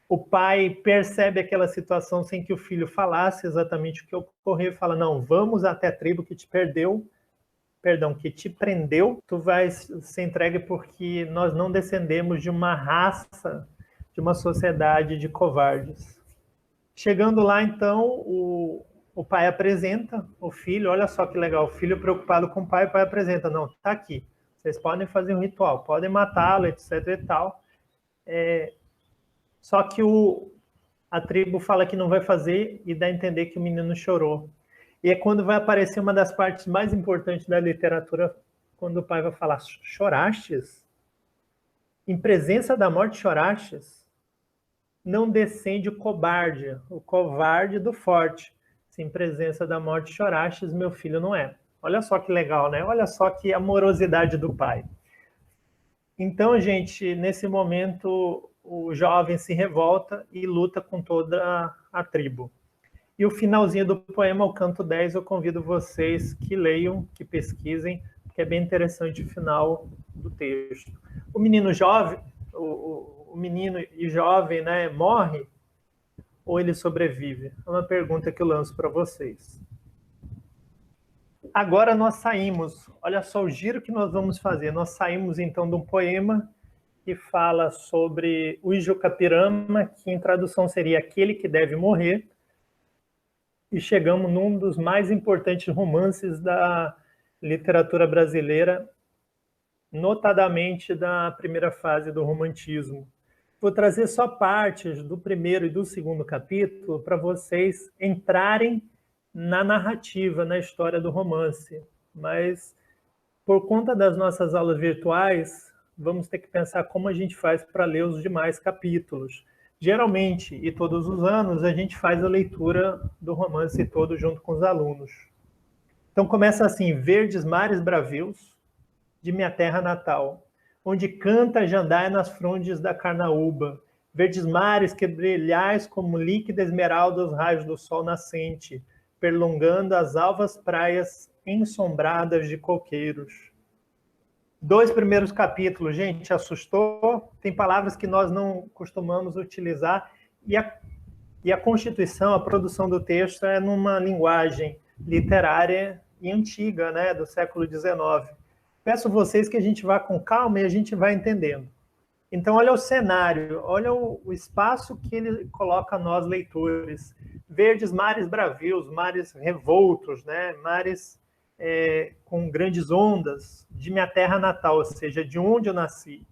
O pai percebe aquela situação sem que o filho falasse exatamente o que ocorreu e fala, não, vamos até a tribo que te que te prendeu, tu vais ser entregue porque nós não descendemos de uma raça, de uma sociedade de covardes. Chegando lá, então, o pai apresenta o filho, olha só que legal, o filho preocupado com o pai apresenta, não, tá aqui, vocês podem fazer um ritual, podem matá-lo, etc e tal. Só que a tribo fala que não vai fazer e dá a entender que o menino chorou. E é quando vai aparecer uma das partes mais importantes da literatura, quando o pai vai falar, chorastes? Em presença da morte chorastes? Não descende o covarde do forte. Se em presença da morte chorastes, meu filho não é. Olha só que legal, né? Olha só que amorosidade do pai. Então, gente, nesse momento, o jovem se revolta e luta com toda a tribo. E o finalzinho do poema, o canto 10, eu convido vocês que leiam, que pesquisem, porque é bem interessante o final do texto. O menino jovem, o menino e jovem, né, morre ou ele sobrevive? É uma pergunta que eu lanço para vocês. Agora nós saímos, olha só o giro que nós vamos fazer. Nós saímos então de um poema que fala sobre o Ijucapirama, que em tradução seria aquele que deve morrer, e chegamos num dos mais importantes romances da literatura brasileira, notadamente da primeira fase do romantismo. Vou trazer só partes do primeiro e do segundo capítulo para vocês entrarem na narrativa, na história do romance. Mas, por conta das nossas aulas virtuais, vamos ter que pensar como a gente faz para ler os demais capítulos. Geralmente, e todos os anos, a gente faz a leitura do romance todo junto com os alunos. Então começa assim, verdes mares bravios de minha terra natal, onde canta a jandaia nas frondes da carnaúba, verdes mares que brilhais como líquida esmeralda aos raios do sol nascente, perlongando as alvas praias ensombradas de coqueiros. 2 primeiros capítulos, gente, assustou? Tem palavras que nós não costumamos utilizar e a constituição, a produção do texto é numa linguagem literária e antiga, né, do século XIX. Peço a vocês que a gente vá com calma e a gente vai entendendo. Então, olha o cenário, olha o espaço que ele coloca a nós, leitores. Verdes mares bravios, mares revoltos, né, mares com grandes ondas de minha terra natal, ou seja, de onde eu nasci.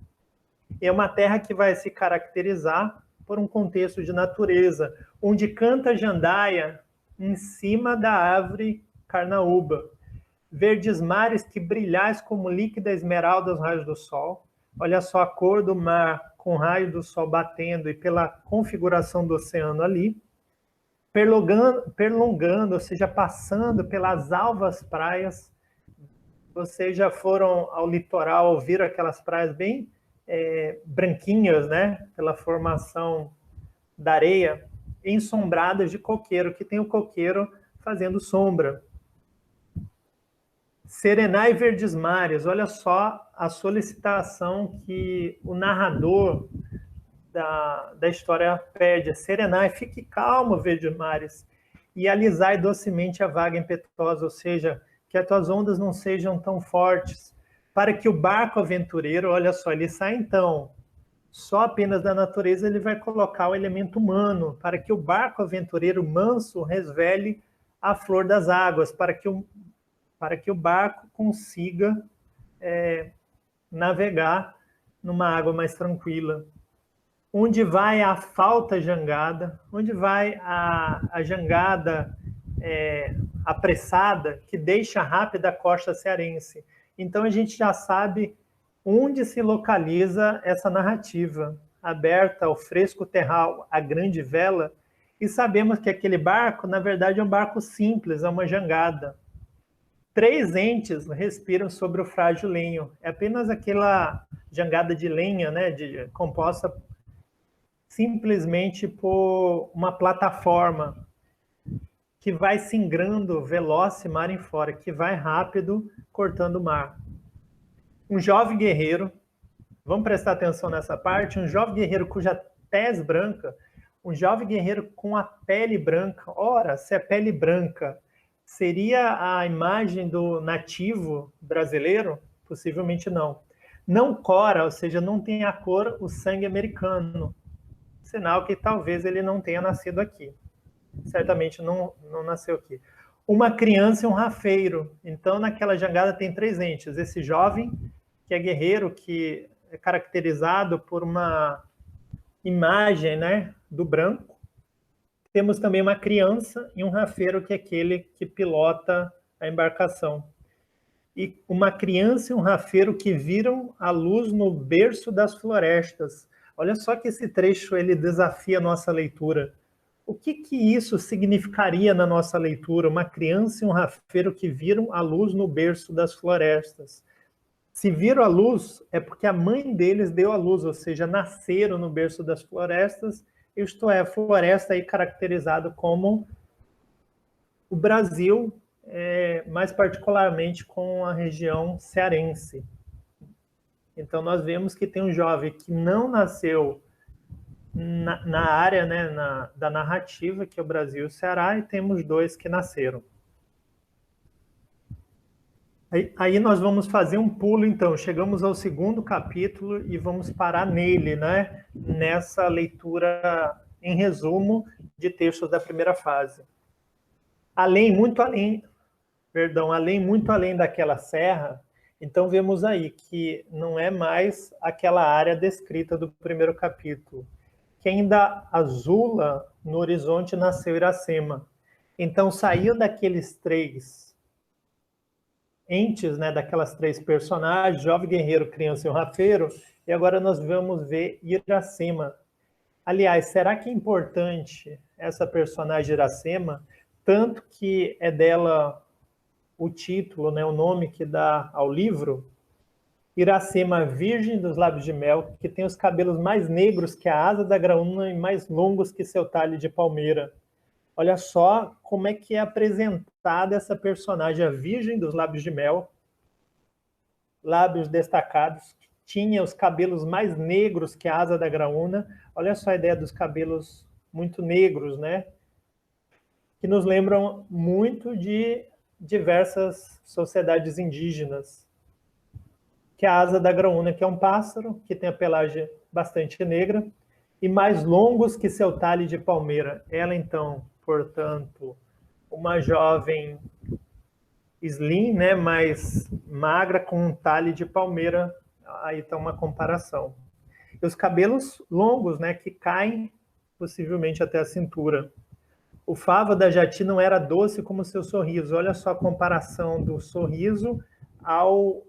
É uma terra que vai se caracterizar por um contexto de natureza, onde canta a jandaia em cima da árvore carnaúba. Verdes mares que brilhais como líquida esmeralda aos raios do sol. Olha só a cor do mar com o raio do sol batendo e pela configuração do oceano ali. Perlongando, ou seja, passando pelas alvas praias. Vocês já foram ao litoral, ouviram aquelas praias bem branquinhas, né? Pela formação da areia, ensombradas de coqueiro, que tem o coqueiro fazendo sombra. Serenai verdes mares, olha só a solicitação que o narrador da história pede. Serenai, fique calmo, verdes mares, e alisai docemente a vaga impetuosa, ou seja, que as tuas ondas não sejam tão fortes, para que o barco aventureiro, olha só, ele sai então, só apenas da natureza ele vai colocar o elemento humano, para que o barco aventureiro manso resvele a flor das águas, para que o barco consiga navegar numa água mais tranquila. Onde vai a falta jangada, onde vai a jangada apressada, que deixa rápida a costa cearense. Então a gente já sabe onde se localiza essa narrativa, aberta ao fresco terral, à grande vela, e sabemos que aquele barco, na verdade, é um barco simples, é uma jangada. 3 entes respiram sobre o frágil lenho. É apenas aquela jangada de lenha, né, composta simplesmente por uma plataforma que vai singrando veloz mar em fora, que vai rápido cortando o mar. Um jovem guerreiro, vamos prestar atenção nessa parte, um jovem guerreiro cuja tez branca, um jovem guerreiro com a pele branca. Ora, se a pele branca seria a imagem do nativo brasileiro? Possivelmente não. Não cora, ou seja, não tem a cor, o sangue americano. Sinal que talvez ele não tenha nascido aqui. certamente não nasceu aqui. Uma criança e um rafeiro. Então, naquela jangada tem três entes. Esse jovem, que é guerreiro, que é caracterizado por uma imagem, né, do branco. Temos também uma criança e um rafeiro, que é aquele que pilota a embarcação. E uma criança e um rafeiro que viram a luz no berço das florestas. Olha só que esse trecho ele desafia a nossa leitura. O que isso significaria na nossa leitura? Uma criança e um rafeiro que viram a luz no berço das florestas. Se viram a luz, é porque a mãe deles deu a luz, ou seja, nasceram no berço das florestas, isto é, floresta aí caracterizado como o Brasil, mais particularmente com a região cearense. Então, nós vemos que tem um jovem que não nasceu na área, né, da narrativa, que é o Brasil e o Ceará, e temos dois que nasceram. Aí nós vamos fazer um pulo, então. Chegamos ao segundo capítulo e vamos parar nele, né, nessa leitura, em resumo, de textos da primeira fase. Muito além daquela serra, então vemos aí que não é mais aquela área descrita do primeiro capítulo, que ainda azula no horizonte nasceu Iracema. Então saiu daqueles três entes, né, daquelas três personagens, jovem guerreiro, criança e um rafeiro, e agora nós vamos ver Iracema. Aliás, será que é importante essa personagem Iracema, tanto que é dela o título, né, o nome que dá ao livro? Iracema, virgem dos lábios de mel, que tem os cabelos mais negros que a asa da graúna e mais longos que seu talhe de palmeira. Olha só como é que é apresentada essa personagem, a virgem dos lábios de mel, lábios destacados, que tinha os cabelos mais negros que a asa da graúna. Olha só a ideia dos cabelos muito negros, né? Que nos lembram muito de diversas sociedades indígenas. Que a asa da graúna, que é um pássaro, que tem a pelagem bastante negra, e mais longos que seu talhe de palmeira. Ela, então, portanto, uma jovem slim, né, mais magra, com um talhe de palmeira, aí está uma comparação. E os cabelos longos, né, que caem possivelmente até a cintura. O favo da Jati não era doce como seu sorriso. Olha só a comparação do sorriso ao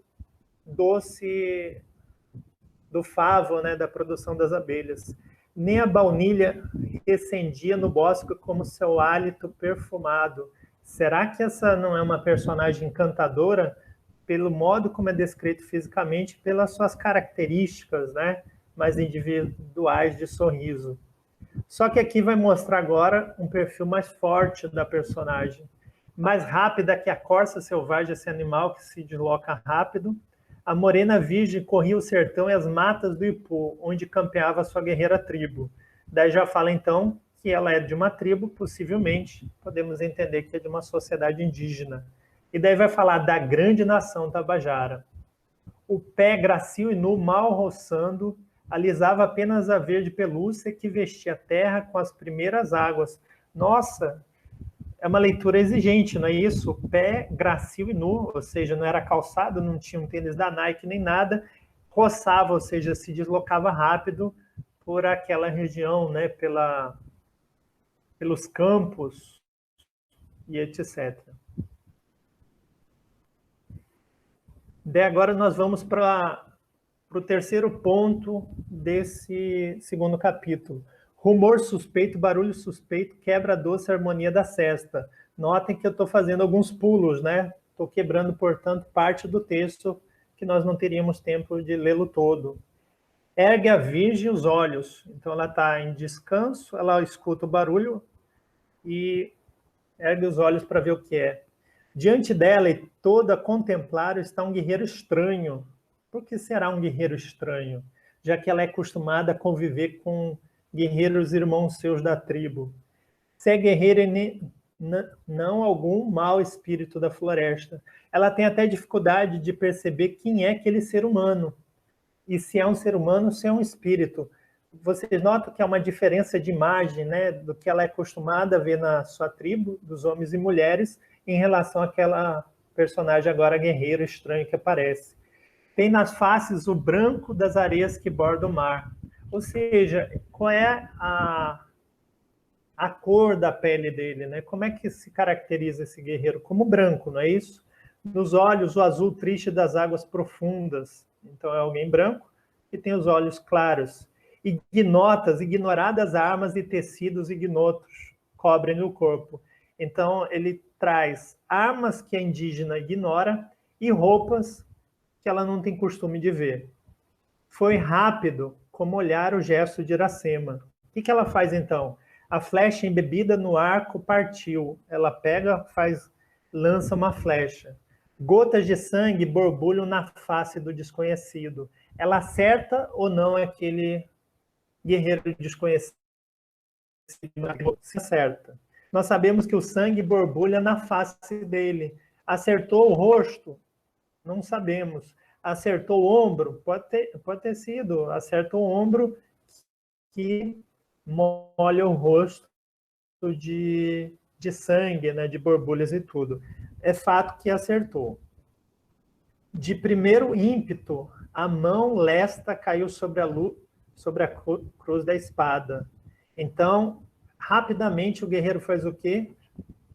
doce do favo, né, da produção das abelhas. Nem a baunilha recendia no bosque como seu hálito perfumado. Será que essa não é uma personagem encantadora pelo modo como é descrito fisicamente, pelas suas características, né, mais individuais de sorriso? Só que aqui vai mostrar agora um perfil mais forte da personagem. Mais rápida que a corça selvagem, esse animal que se desloca rápido, a morena virgem corria o sertão e as matas do Ipu, onde campeava sua guerreira tribo. Daí já fala, então, que ela é de uma tribo, possivelmente, podemos entender que é de uma sociedade indígena. E daí vai falar da grande nação Tabajara. O pé grácil e nu, mal roçando, alisava apenas a verde pelúcia que vestia a terra com as primeiras águas. Nossa, é uma leitura exigente, não é isso? Pé grácil e nu, ou seja, não era calçado, não tinha um tênis da Nike nem nada, roçava, ou seja, se deslocava rápido por aquela região, né, pelos campos e etc. Daí agora nós vamos para o terceiro ponto desse segundo capítulo. Rumor suspeito, barulho suspeito, quebra a doce harmonia da sesta. Notem que eu estou fazendo alguns pulos, né? Estou quebrando, portanto, parte do texto que nós não teríamos tempo de lê-lo todo. Ergue a virgem os olhos. Então ela está em descanso, ela escuta o barulho e ergue os olhos para ver o que é. Diante dela e toda a contemplar está um guerreiro estranho. Por que será um guerreiro estranho? Já que ela é acostumada a conviver com guerreiros irmãos seus da tribo. Se é guerreira e não algum mau espírito da floresta. Ela tem até dificuldade de perceber quem é aquele ser humano. E se é um ser humano, se é um espírito. vocês notam que há uma diferença de imagem, né, do que ela é acostumada a ver na sua tribo, dos homens e mulheres, em relação àquela personagem agora guerreiro estranho que aparece. Tem nas faces o branco das areias que bordam o mar. Ou seja, qual é a cor da pele dele, né? Como é que se caracteriza esse guerreiro? Como branco, não é isso? Nos olhos, o azul triste das águas profundas. Então é alguém branco que tem os olhos claros. Ignotas, ignoradas armas e tecidos ignotos cobrem o corpo. Então ele traz armas que a indígena ignora e roupas que ela não tem costume de ver. Foi rápido como olhar o gesto de Iracema. O que ela faz então? A flecha embebida no arco partiu. Ela pega, lança uma flecha. Gotas de sangue borbulham na face do desconhecido. Ela acerta ou não aquele guerreiro desconhecido? Se acerta. Nós sabemos que o sangue borbulha na face dele. Acertou o rosto? Não sabemos. Acertou o ombro? Pode ter sido. Acertou o ombro que molha o rosto de sangue, né, de borbulhas e tudo. É fato que acertou. De primeiro ímpeto, a mão lesta caiu sobre a cruz da espada. Então, rapidamente o guerreiro faz o quê?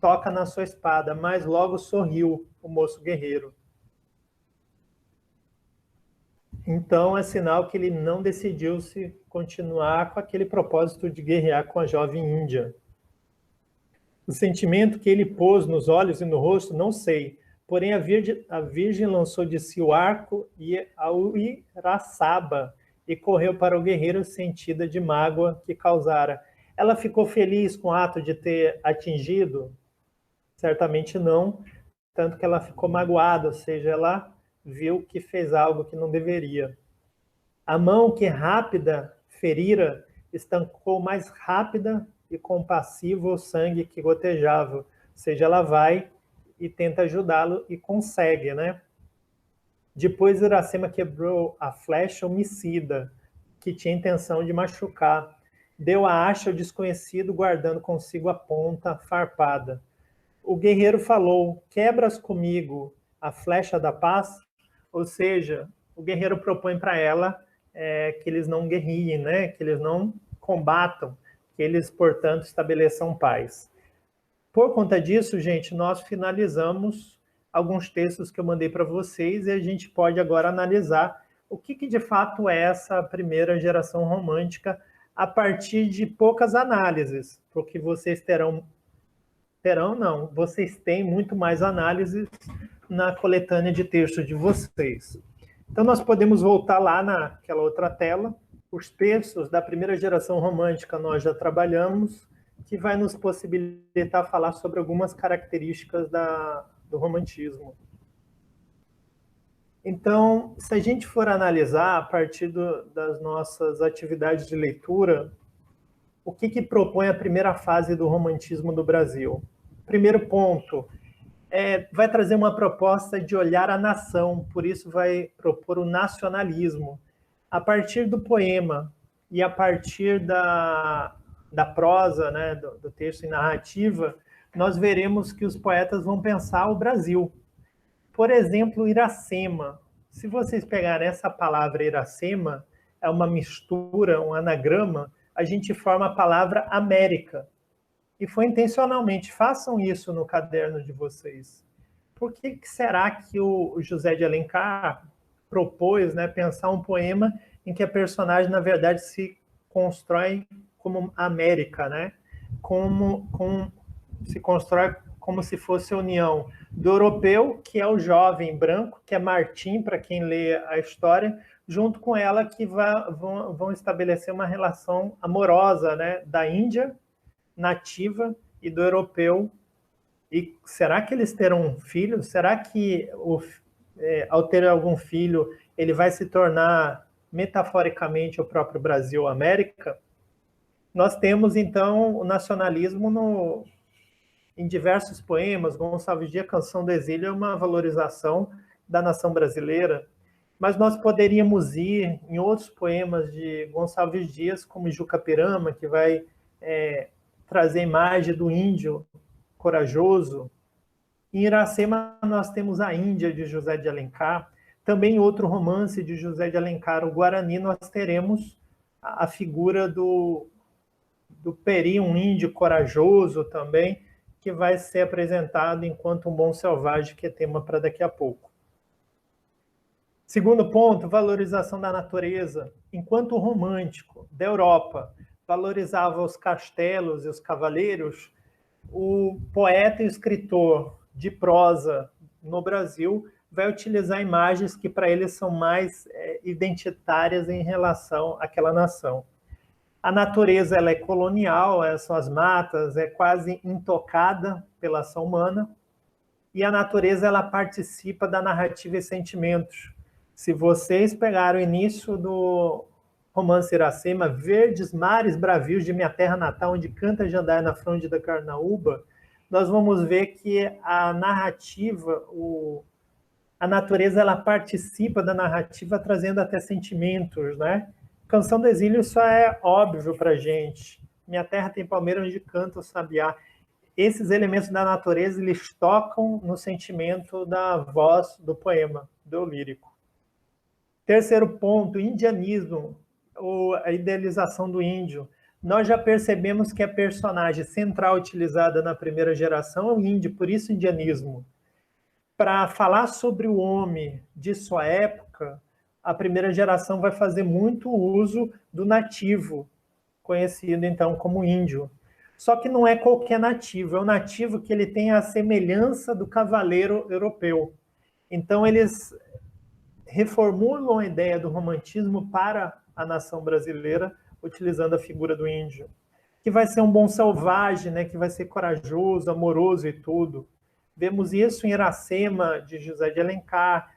Toca na sua espada, mas logo sorriu o moço guerreiro. Então, é sinal que ele não decidiu se continuar com aquele propósito de guerrear com a jovem índia. O sentimento que ele pôs nos olhos e no rosto, não sei. Porém, a virgem lançou de si o arco e a uiraçaba e correu para o guerreiro sentida de mágoa que causara. Ela ficou feliz com o ato de ter atingido? Certamente não, tanto que ela ficou magoada, ou seja, ela viu que fez algo que não deveria. A mão que rápida ferira estancou mais rápida e compassivo o sangue que gotejava. Ou seja, ela vai e tenta ajudá-lo e consegue, né? Depois Iracema quebrou a flecha homicida, que tinha intenção de machucar. Deu a haste ao desconhecido, guardando consigo a ponta farpada. O guerreiro falou: quebras comigo a flecha da paz? Ou seja, o guerreiro propõe para ela que eles não guerriem, né? Que eles não combatam, que eles, portanto, estabeleçam paz. Por conta disso, gente, nós finalizamos alguns textos que eu mandei para vocês e a gente pode agora analisar o que de fato é essa primeira geração romântica a partir de poucas análises, porque vocês vocês têm muito mais análises na coletânea de textos de vocês. Então, nós podemos voltar lá naquela outra tela. Os textos da primeira geração romântica nós já trabalhamos, que vai nos possibilitar falar sobre algumas características do romantismo. Então, se a gente for analisar a partir das nossas atividades de leitura, o que propõe a primeira fase do romantismo do Brasil? Primeiro ponto, vai trazer uma proposta de olhar a nação, por isso vai propor o nacionalismo. A partir do poema e a partir da prosa, né, do texto e narrativa, nós veremos que os poetas vão pensar o Brasil. Por exemplo, Iracema. Se vocês pegarem essa palavra Iracema, é uma mistura, um anagrama, a gente forma a palavra América. E foi intencionalmente. Façam isso no caderno de vocês. Por que será que o José de Alencar propôs, né, pensar um poema em que a personagem, na verdade, se constrói como América, né? Se constrói como se fosse a união do europeu, que é o jovem branco, que é Martim, para quem lê a história, junto com ela que vão estabelecer uma relação amorosa, né, da Índia nativa e do europeu. E será que eles terão um filho? Será que ao ter algum filho ele vai se tornar metaforicamente o próprio Brasil, América? Nós temos então o nacionalismo em diversos poemas. Gonçalves Dias, Canção do Exílio, é uma valorização da nação brasileira. Mas nós poderíamos ir em outros poemas de Gonçalves Dias, como Jucapirama, que vai trazer a imagem do índio corajoso. Em Iracema, nós temos a Índia, de José de Alencar. Também outro romance de José de Alencar, o Guarani, nós teremos a figura do Peri, um índio corajoso também, que vai ser apresentado enquanto um bom selvagem, que é tema para daqui a pouco. Segundo ponto, valorização da natureza. Enquanto o romântico da Europa valorizava os castelos e os cavaleiros, o poeta e o escritor de prosa no Brasil vai utilizar imagens que para eles são mais identitárias em relação àquela nação. A natureza ela é colonial, são as matas, é quase intocada pela ação humana, e a natureza ela participa da narrativa e sentimentos. Se vocês pegaram o início do romance Iracema, Verdes Mares Bravios de Minha Terra Natal, onde canta Jandaia na fronde da Carnaúba, nós vamos ver que a narrativa, a natureza ela participa da narrativa trazendo até sentimentos, né? Canção do Exílio, isso é óbvio para gente. Minha terra tem palmeira onde canta o sabiá. Esses elementos da natureza, eles tocam no sentimento da voz do poema, do lírico. Terceiro ponto, indianismo, ou a idealização do índio. Nós já percebemos que a personagem central utilizada na primeira geração é o índio, por isso indianismo. Para falar sobre o homem de sua época, a primeira geração vai fazer muito uso do nativo, conhecido então como índio. Só que não é qualquer nativo, é um nativo que ele tem a semelhança do cavaleiro europeu. Então eles reformulam a ideia do romantismo para a nação brasileira, utilizando a figura do índio, que vai ser um bom selvagem, né, que vai ser corajoso, amoroso e tudo. Vemos isso em Iracema, de José de Alencar,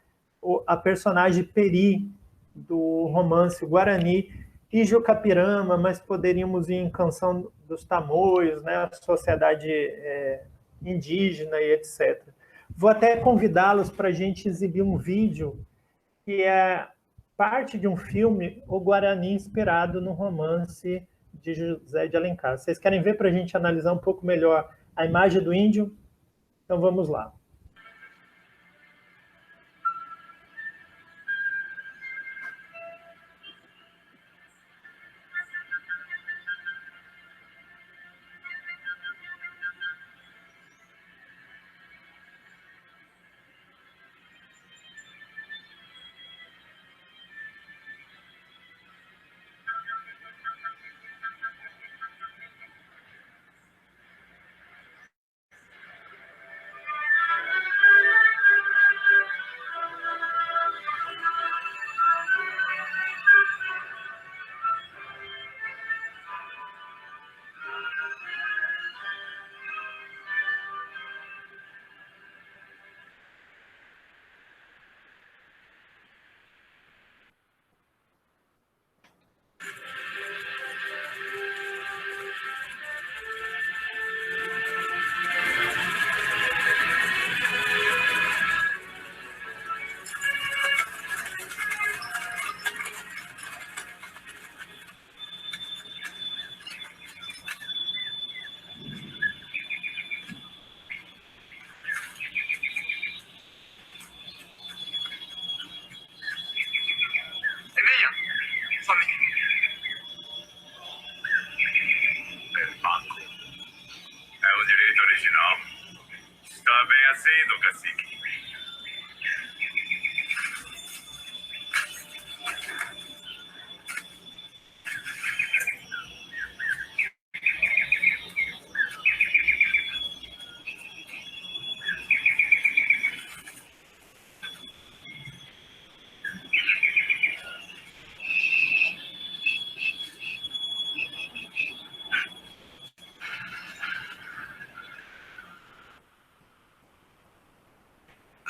a personagem Peri, do romance Guarani, e Jucapirama, mas poderíamos ir em Canção dos Tamoios, né, a sociedade indígena e etc. Vou até convidá-los para a gente exibir um vídeo que é parte de um filme, O Guarani, inspirado no romance de José de Alencar. Vocês querem ver para a gente analisar um pouco melhor a imagem do índio? Então vamos lá.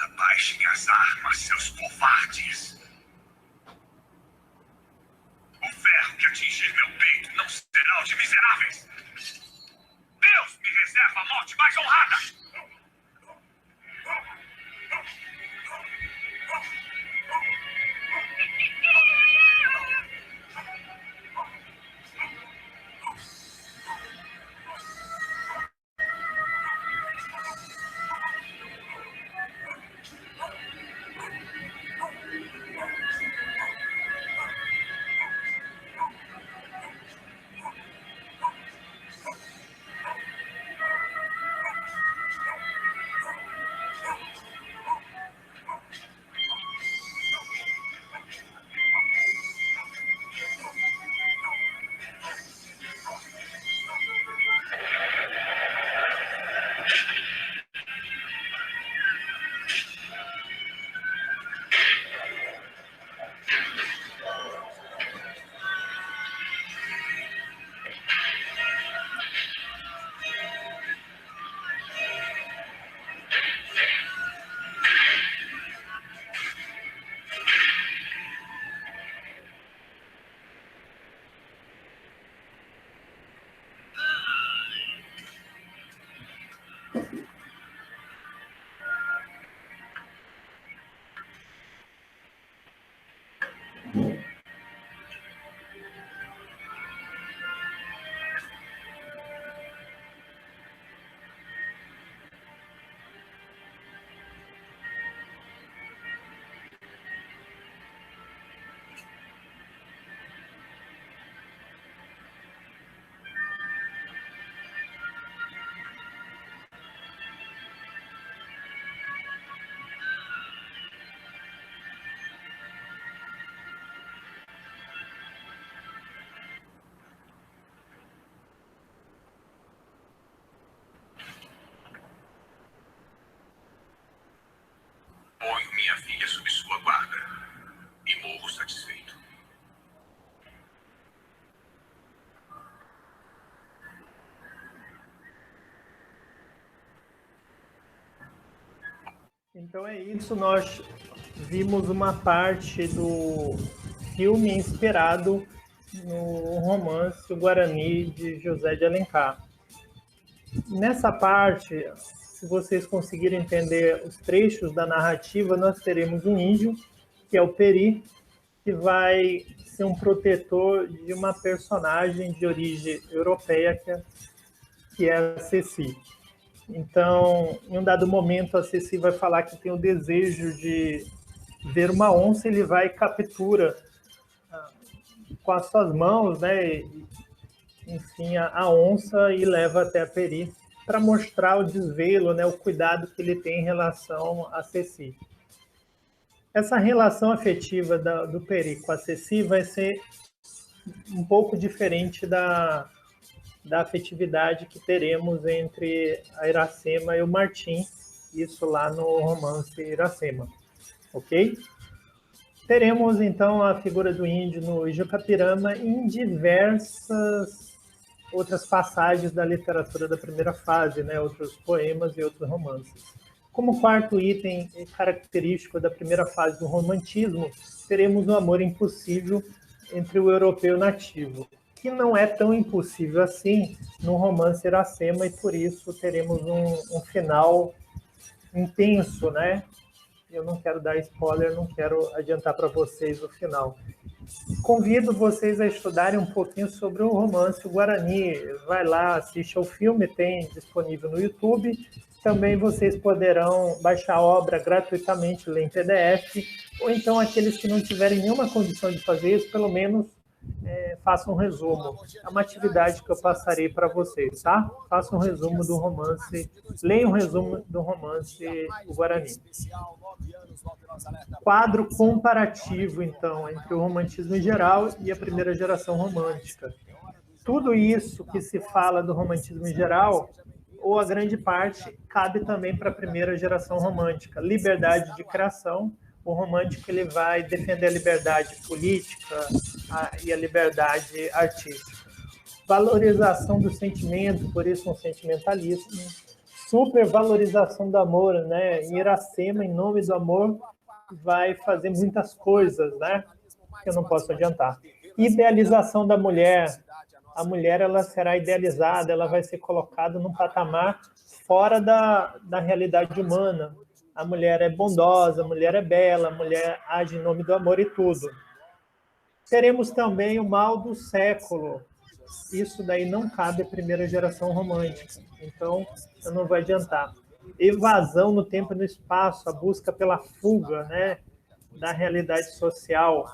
Abaixem as armas, seus covardes. O ferro que atingir meu peito não será o de miseráveis. Deus me reserva a morte mais honrada. filha sob sua guarda. E morro satisfeito. Então é isso, nós vimos uma parte do filme inspirado no romance O Guarani, de José de Alencar. Nessa parte, se vocês conseguirem entender os trechos da narrativa, nós teremos um índio, que é o Peri, que vai ser um protetor de uma personagem de origem europeia, que é a Ceci. Então, em um dado momento, a Ceci vai falar que tem o desejo de ver uma onça, ele vai e captura com as suas mãos, né, enfim, a onça e leva até a Peri para mostrar o desvelo, né, o cuidado que ele tem em relação a Ceci. Essa relação afetiva do Peri com a Ceci vai ser um pouco diferente da afetividade que teremos entre a Iracema e o Martim, isso lá no romance Iracema, ok? Teremos, então, a figura do índio no Ijocapirama em diversas outras passagens da literatura da primeira fase, né? Outros poemas e outros romances. Como quarto item característico da primeira fase do romantismo, teremos o amor impossível entre o europeu nativo, que não é tão impossível assim no romance Iracema, e por isso teremos um final intenso, né? Eu não quero dar spoiler, não quero adiantar para vocês o final. Convido vocês a estudarem um pouquinho sobre o romance O Guarani. Vai lá, assiste ao filme, tem disponível no YouTube. Também vocês poderão baixar a obra gratuitamente, ler em PDF, ou então aqueles que não tiverem nenhuma condição de fazer isso, pelo menos façam um resumo. É uma atividade que eu passarei para vocês, tá? Façam um resumo do romance, leiam um resumo do romance O Guarani. Quadro comparativo, então, entre o romantismo em geral e a primeira geração romântica. Tudo isso que se fala do romantismo em geral, ou a grande parte, cabe também para a primeira geração romântica. Liberdade de criação. O romântico ele vai defender a liberdade política e a liberdade artística. Valorização do sentimento, por isso um sentimentalismo. Supervalorização do amor, né? Em Iracema, em nome do amor, vai fazer muitas coisas, né? Que eu não posso adiantar. Idealização da mulher. A mulher ela será idealizada, ela vai ser colocada num patamar fora da realidade humana. A mulher é bondosa, a mulher é bela, a mulher age em nome do amor e tudo. Teremos também o mal do século. Isso daí não cabe à primeira geração romântica, então eu não vou adiantar. Evasão no tempo e no espaço, a busca pela fuga, né, da realidade social.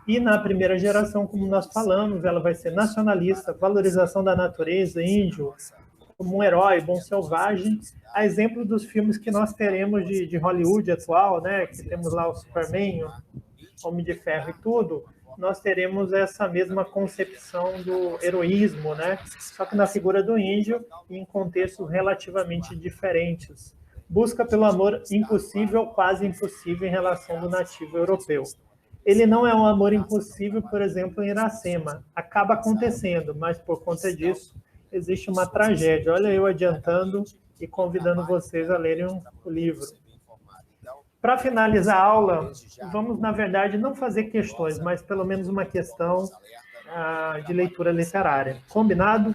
E na primeira geração, como nós falamos, ela vai ser nacionalista, valorização da natureza, índio, como um herói, bom selvagem, a exemplo dos filmes que nós teremos de Hollywood atual, né, que temos lá o Superman, o Homem de Ferro e tudo, nós teremos essa mesma concepção do heroísmo, né, só que na figura do índio e em contextos relativamente diferentes. Busca pelo amor impossível, quase impossível em relação do nativo europeu. Ele não é um amor impossível, por exemplo, em Iracema. Acaba acontecendo, mas por conta disso existe uma tragédia. Olha eu adiantando e convidando vocês a lerem o livro. Para finalizar a aula, vamos, na verdade, não fazer questões, mas pelo menos uma questão de leitura literária. Combinado?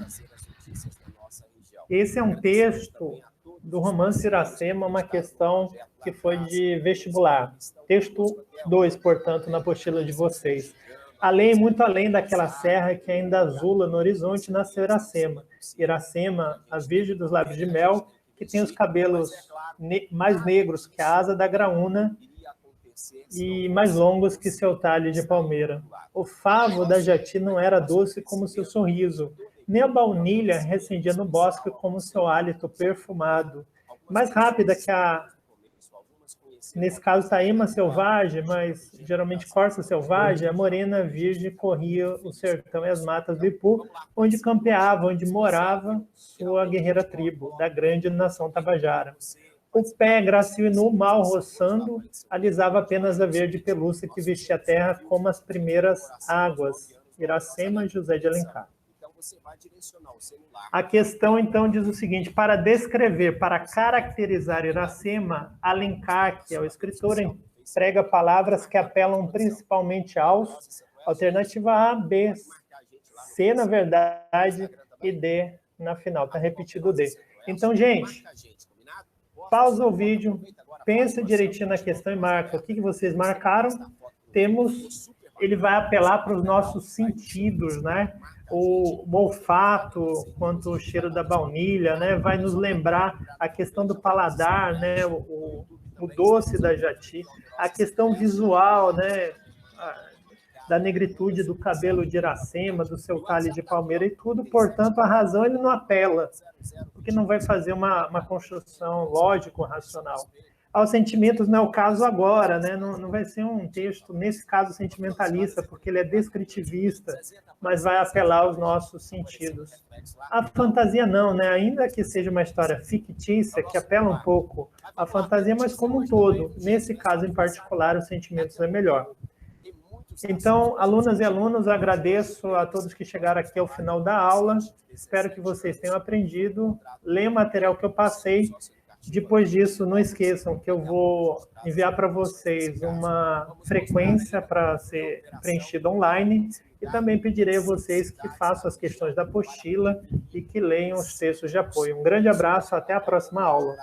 Esse é um texto do romance Iracema, uma questão que foi de vestibular. Texto 2, portanto, na apostila de vocês. Além, muito além daquela serra que ainda azula no horizonte, nasceu Iracema. Iracema, a virgem dos lábios de mel, que tem os cabelos mais negros que a asa da graúna e mais longos que seu talhe de palmeira. O favo da jati não era doce como seu sorriso, nem a baunilha recendia no bosque como seu hálito perfumado. Mais rápida que nesse caso, Taíma selvagem, mas geralmente corça selvagem, a morena virgem corria o sertão e as matas do Ipu, onde campeava, onde morava sua guerreira tribo, da grande nação Tabajara. O pé, grácil e nu, mal roçando, alisava apenas a verde pelúcia que vestia a terra como as primeiras águas. Iracema José de Alencar. A questão, então, diz o seguinte: para descrever, para caracterizar Iracema, Alencar, que é o escritor, emprega palavras que apelam principalmente aos, alternativa A, B, C, na verdade, e D, na final. Está repetido o D. Então, gente, pausa o vídeo, pensa direitinho na questão e marca. O que vocês marcaram? Ele vai apelar para os nossos sentidos, né? O olfato, quanto o cheiro da baunilha, né? Vai nos lembrar a questão do paladar, né? O doce da jati, a questão visual, né? Da negritude do cabelo de Iracema, do seu talhe de palmeira e tudo. Portanto, a razão ele não apela, porque não vai fazer uma construção lógico-racional. Aos sentimentos não é o caso agora, né? Não vai ser um texto, nesse caso, sentimentalista, porque ele é descritivista, mas vai apelar aos nossos sentidos. A fantasia não, né? Ainda que seja uma história fictícia, que apela um pouco à fantasia, mas como um todo. Nesse caso, em particular, os sentimentos é melhor. Então, alunas e alunos, agradeço a todos que chegaram aqui ao final da aula. Espero que vocês tenham aprendido. Leiam o material que eu passei. Depois disso, não esqueçam que eu vou enviar para vocês uma frequência para ser preenchida online e também pedirei a vocês que façam as questões da apostila e que leiam os textos de apoio. Um grande abraço, até a próxima aula.